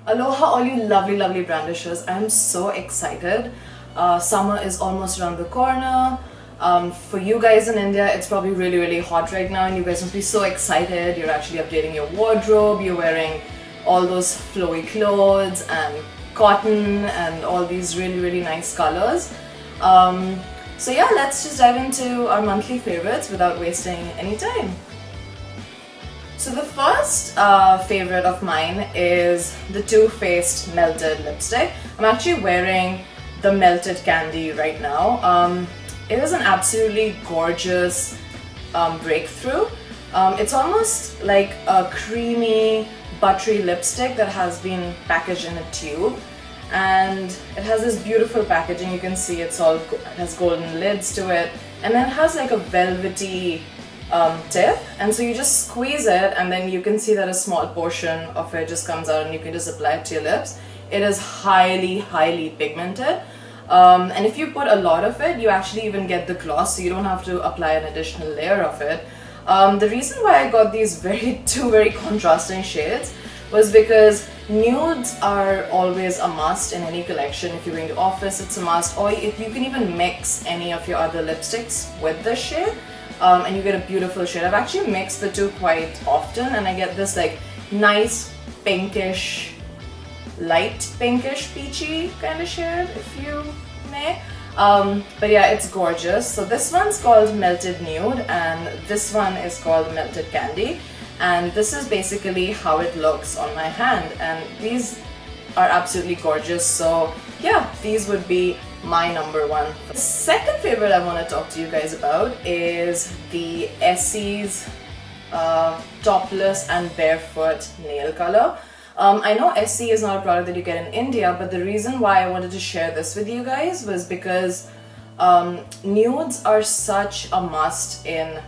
Aloha all you lovely brandishers. I'm so excited. Summer is almost around the corner. For you guys in India, it's probably really hot right now and you guys must be so excited. You're actually updating your wardrobe, you're wearing all those flowy clothes and cotton and all these really nice colors. So yeah, let's just dive into our monthly favorites without wasting any time. So the first favorite of mine is the Too Faced Melted Lipstick. I'm actually wearing the Melted Candy right now. It is an absolutely gorgeous breakthrough. It's almost like a creamy, buttery lipstick that has been packaged in a tube. And it has this beautiful packaging. You can see it has golden lids to it, and then it has like a velvety tip, and so you just squeeze it and then you can see that a small portion of it just comes out and you can just apply it to your lips. It is highly pigmented, and if you put a lot of it, you actually even get the gloss, so you don't have to apply an additional layer of it. The reason why I got these two very contrasting shades was because nudes are always a must in any collection. If you're going to office, it's a must, or if you can even mix any of your other lipsticks with this shade, and you get a beautiful shade. I've actually mixed the two quite often and I get this like nice pinkish, light pinkish peachy kind of shade, if you may. But yeah, it's gorgeous. So this one's called Melted Nude and this one is called Melted Candy. And this is basically how it looks on my hand, and these are absolutely gorgeous. So yeah, these would be my number one. The second favorite I want to talk to you guys about is the Essie's Topless and Barefoot nail color. I know Essie is not a product that you get in India, but the reason why I wanted to share this with you guys was because nudes are such a must in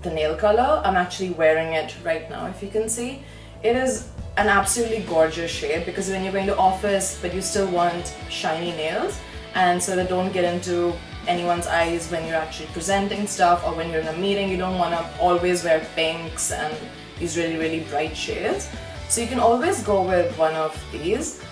the nail color. I'm actually wearing it right now, if you can see. It is an absolutely gorgeous shade because when you're going to office but you still want shiny nails and so they don't get into anyone's eyes when you're actually presenting stuff, or when you're in a meeting, you don't want to always wear pinks and these really bright shades. So you can always go with one of these.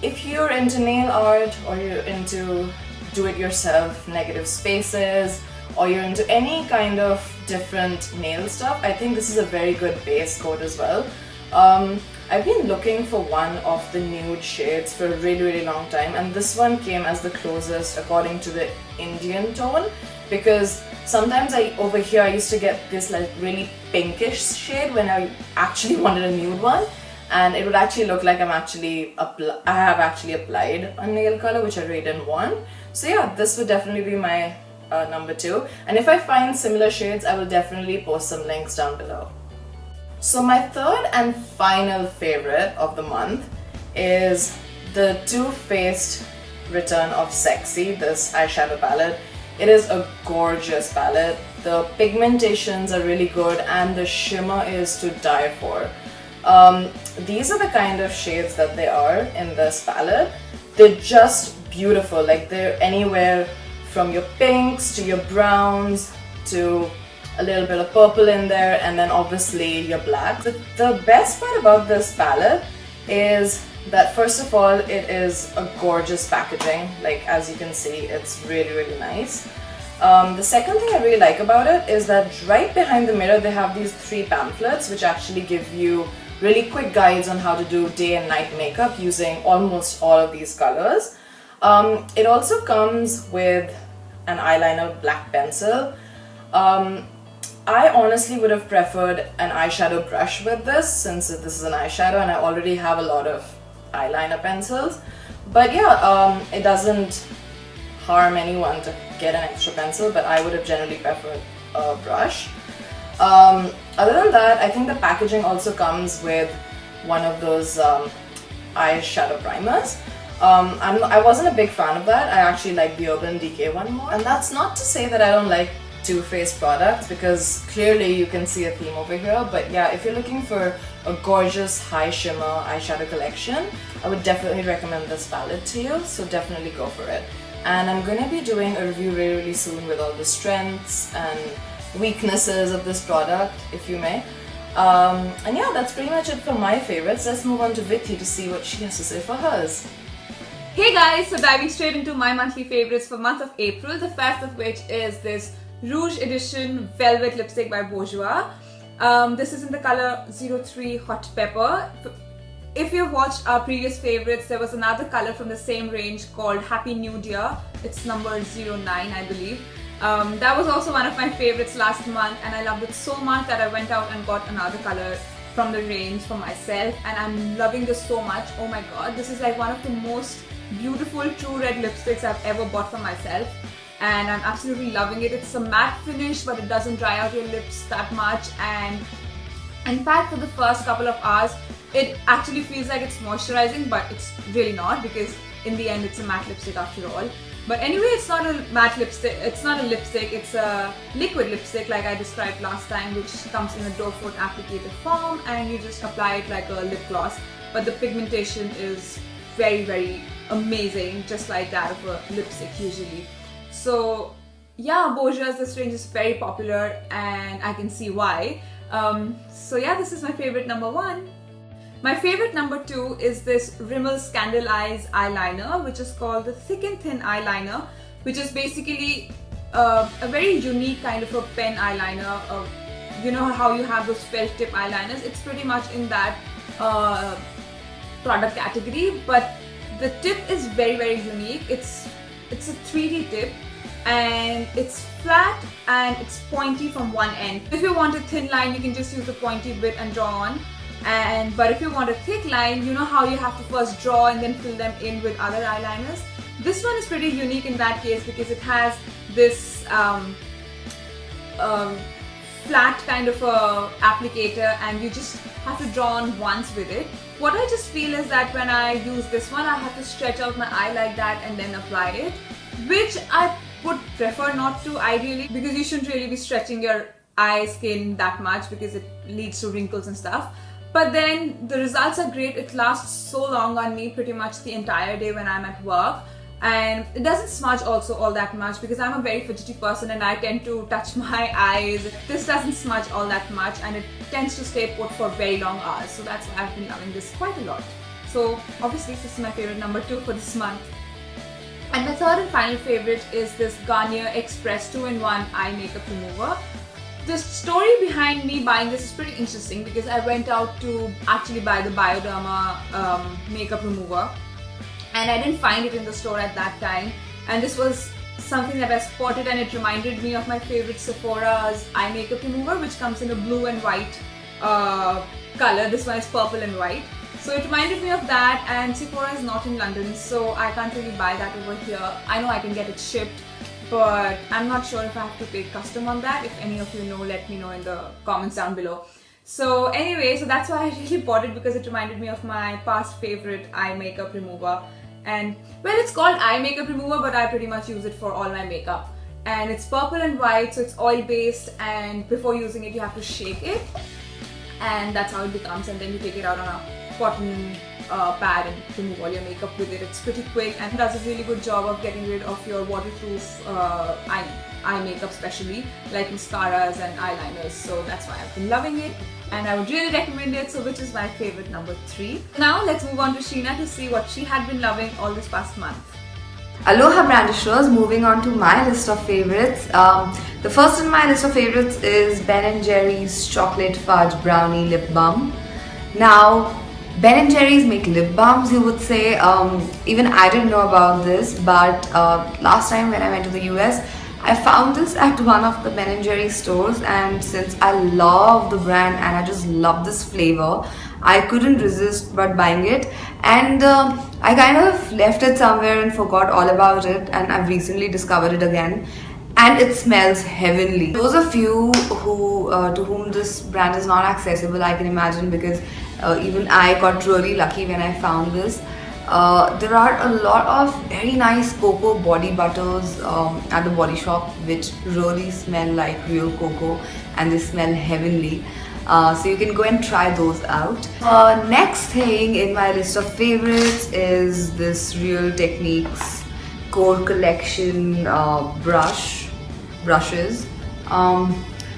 If you're into nail art, or you're into do-it-yourself negative spaces, or you're into any kind of different nail stuff, I think this is a very good base coat as well. I've been looking for one of the nude shades for a really long time, and this one came as the closest according to the Indian tone, because sometimes over here I used to get this like really pinkish shade when I actually wanted a nude one, and it would actually look like I have actually applied a nail color, which I really didn't want. So yeah, this would definitely be my number two, and if I find similar shades, I will definitely post some links down below. So my third and final favorite of the month is the Too Faced Return of Sexy, this eyeshadow palette. It is a gorgeous palette. The pigmentations are really good and the shimmer is to die for. These are the kind of shades that they are in this palette. They're just beautiful, like they're anywhere from your pinks to your browns to a little bit of purple in there, and then obviously your black. The best part about this palette is that first of all, it is a gorgeous packaging. Like as you can see, it's really nice. The second thing I really like about it is that right behind the mirror they have these 3 pamphlets which actually give you really quick guides on how to do day and night makeup using almost all of these colors. It also comes with an eyeliner black pencil. I honestly would have preferred an eyeshadow brush with this, since this is an eyeshadow and I already have a lot of eyeliner pencils. But yeah, it doesn't harm anyone to get an extra pencil, but I would have generally preferred a brush. Other than that, I think the packaging also comes with one of those eyeshadow primers. I wasn't a big fan of that. I actually like the Urban Decay one more. And that's not to say that I don't like Too Faced products, because clearly you can see a theme over here. But yeah, if you're looking for a gorgeous high shimmer eyeshadow collection, I would definitely recommend this palette to you, so definitely go for it. And I'm going to be doing a review really soon with all the strengths and weaknesses of this product, if you may. And yeah, that's pretty much it for my favorites. Let's move on to Vicky to see what she has to say for hers. Hey guys, so diving straight into my monthly favorites for month of April, the first of which is this Rouge Edition Velvet Lipstick by Bourjois. This is in the color 03 Hot Pepper. If you've watched our previous favorites, there was another color from the same range called Happy New Year. It's number 09, I believe. That was also one of my favorites last month, and I loved it so much that I went out and got another color from the range for myself, and I'm loving this so much. Oh my god, this is like one of the most beautiful true red lipsticks I've ever bought for myself, and I'm absolutely loving it. It's a matte finish, but it doesn't dry out your lips that much, and in fact for the first couple of hours it actually feels like it's moisturizing, but it's really not, because in the end it's a matte lipstick after all. But anyway, it's not a matte lipstick, it's not a lipstick, it's a liquid lipstick like I described last time, which comes in a doe foot applicator form, and you just apply it like a lip gloss, but the pigmentation is very, very amazing, just like that of a lipstick usually. So yeah, Bourjois, this range is very popular and I can see why. So yeah, this is my favorite number 1. My favorite number 2 is this Rimmel Scandal Eyes eyeliner, which is called the Thick and Thin eyeliner, which is basically a very unique kind of a pen eyeliner. You know how you have those felt tip eyeliners? It's pretty much in that product category, but the tip is very, very unique. It's a 3D tip, and it's flat and it's pointy from one end. If you want a thin line, you can just use the pointy bit and draw on. But if you want a thick line, you know how you have to first draw and then fill them in with other eyeliners. This one is pretty unique in that case because it has this flat kind of a applicator, and you just have to draw on once with it. What I just feel is that when I use this one, I have to stretch out my eye like that and then apply it, which I would prefer not to ideally, because you shouldn't really be stretching your eye skin that much because it leads to wrinkles and stuff. But then the results are great. It lasts so long on me, pretty much the entire day when I'm at work, and it doesn't smudge also all that much because I'm a very fidgety person and I tend to touch my eyes. This doesn't smudge all that much, and it tends to stay put for very long hours, so that's why I've been loving this quite a lot. So obviously this is my favorite number 2 for this month. And my third and final favorite is this Garnier Express 2-in-1 eye makeup remover. The story behind me buying this is pretty interesting because I went out to actually buy the Bioderma makeup remover, and I didn't find it in the store at that time, and this was something that I spotted, and it reminded me of my favorite Sephora's eye makeup remover, which comes in a blue and white color. This one is purple and white. So it reminded me of that, and Sephora is not in London, so I can't really buy that over here. I know I can get it shipped, but I'm not sure if I have to pay custom on that. If any of you know, let me know in the comments down below. So anyway, so that's why I really bought it, because it reminded me of my past favorite eye makeup remover. And well, it's called eye makeup remover, but I pretty much use it for all my makeup. And it's purple and white, so it's oil based, and before using it you have to shake it, and that's how it becomes, and then you take it out on a cotton pad and remove all your makeup with it. It's pretty quick and does a really good job of getting rid of your waterproof eye makeup, especially like mascaras and eyeliners. So that's why I've been loving it, and I would really recommend it. So which is my favorite number 3. Now let's move on to Sheena to see what she had been loving all this past month. Aloha brandishers, moving on to my list of favorites. The first in my list of favorites is Ben & Jerry's Chocolate Fudge Brownie Lip Balm. Now, Ben & Jerry's make lip balms, you would say. Even I didn't know about this, but last time when I went to the US, I found this at one of the Ben & Jerry's stores, and since I love the brand and I just love this flavor, I couldn't resist but buying it. And I kind of left it somewhere and forgot all about it, and I've recently discovered it again, and it smells heavenly. Those of you who to whom this brand is not accessible, I can imagine, because even I got really lucky when I found this. There are a lot of very nice cocoa body butters at the Body Shop, which really smell like real cocoa, and they smell heavenly. So you can go and try those out. Next thing in my list of favorites is this Real Techniques Core Collection brushes.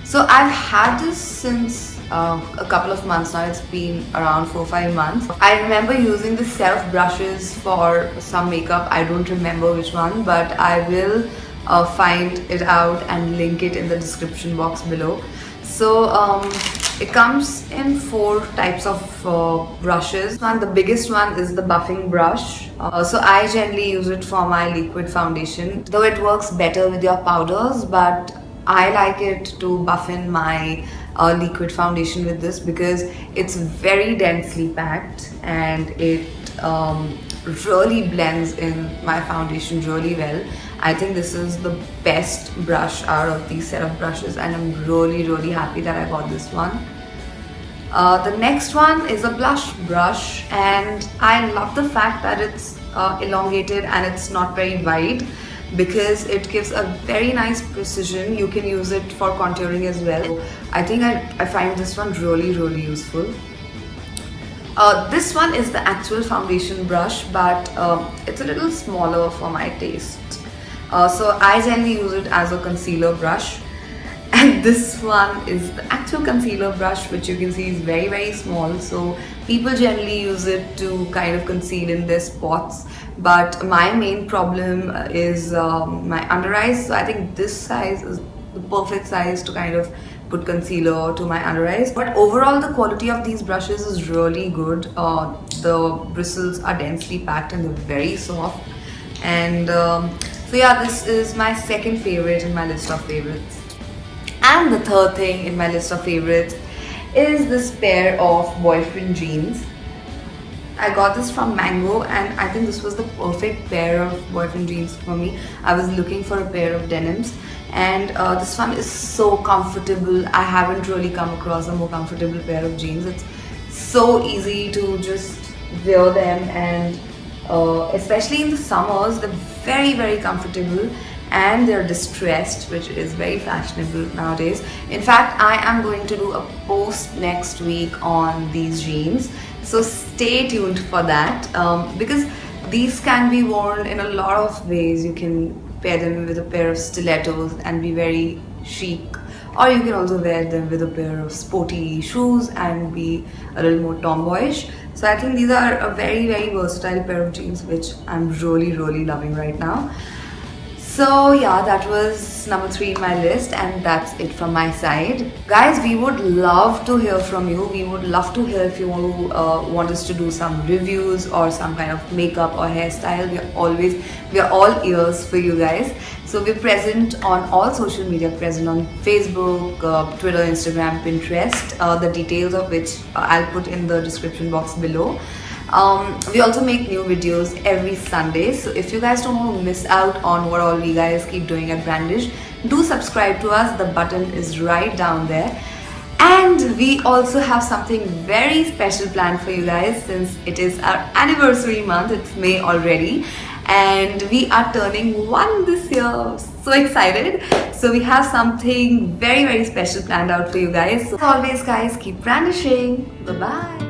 So I've had this since a couple of months now. It's been around 4-5 months. I remember using the set of brushes for some makeup. I don't remember which one, but I will find it out and link it in the description box below. So it comes in 4 types of brushes. The biggest one is the buffing brush. So I generally use it for my liquid foundation, though it works better with your powders, but I like it to buff in my liquid foundation with this because it's very densely packed and it really blends in my foundation really well. I think this is the best brush out of these set of brushes, and I'm really happy that I got this one. The next one is a blush brush, and I love the fact that it's elongated and it's not very wide because it gives a very nice precision. You can use it for contouring as well. I think I find this one really useful. This one is the actual foundation brush, but it's a little smaller for my taste. So I generally use it as a concealer brush. And this one is the actual concealer brush, which you can see is very small. So people generally use it to kind of conceal in their spots. But my main problem is my under eyes. So I think this size is the perfect size to kind of put concealer to my under eyes. But overall, the quality of these brushes is really good. The bristles are densely packed and they're very soft. And so yeah, this is my second favorite in my list of favorites. And the third thing in my list of favorites is this pair of boyfriend jeans. I got this from Mango, and I think this was the perfect pair of boyfriend jeans for me. I was looking for a pair of denims, and this one is so comfortable. I haven't really come across a more comfortable pair of jeans. It's so easy to just wear them, and especially in the summers, they're very comfortable. And they're distressed, which is very fashionable nowadays. In fact, I am going to do a post next week on these jeans, so stay tuned for that, because these can be worn in a lot of ways. You can pair them with a pair of stilettos and be very chic, or you can also wear them with a pair of sporty shoes and be a little more tomboyish. So I think these are a very versatile pair of jeans, which I'm really loving right now. So yeah, that was number 3 in my list, and that's it from my side. Guys, we would love to hear from you. We would love to hear if you want us to do some reviews or some kind of makeup or hairstyle. We are all ears for you guys. So we're present on all social media, present on Facebook, Twitter, Instagram, Pinterest, the details of which I'll put in the description box below. We also make new videos every Sunday, so if you guys don't want to miss out on what all we guys keep doing at Brandish, do subscribe to us. The button is right down there. And we also have something very special planned for you guys, since it is our anniversary month. It's May already, and we are turning 1 this year. So excited. So we have something very special planned out for you guys. So as always guys, keep brandishing. Bye bye.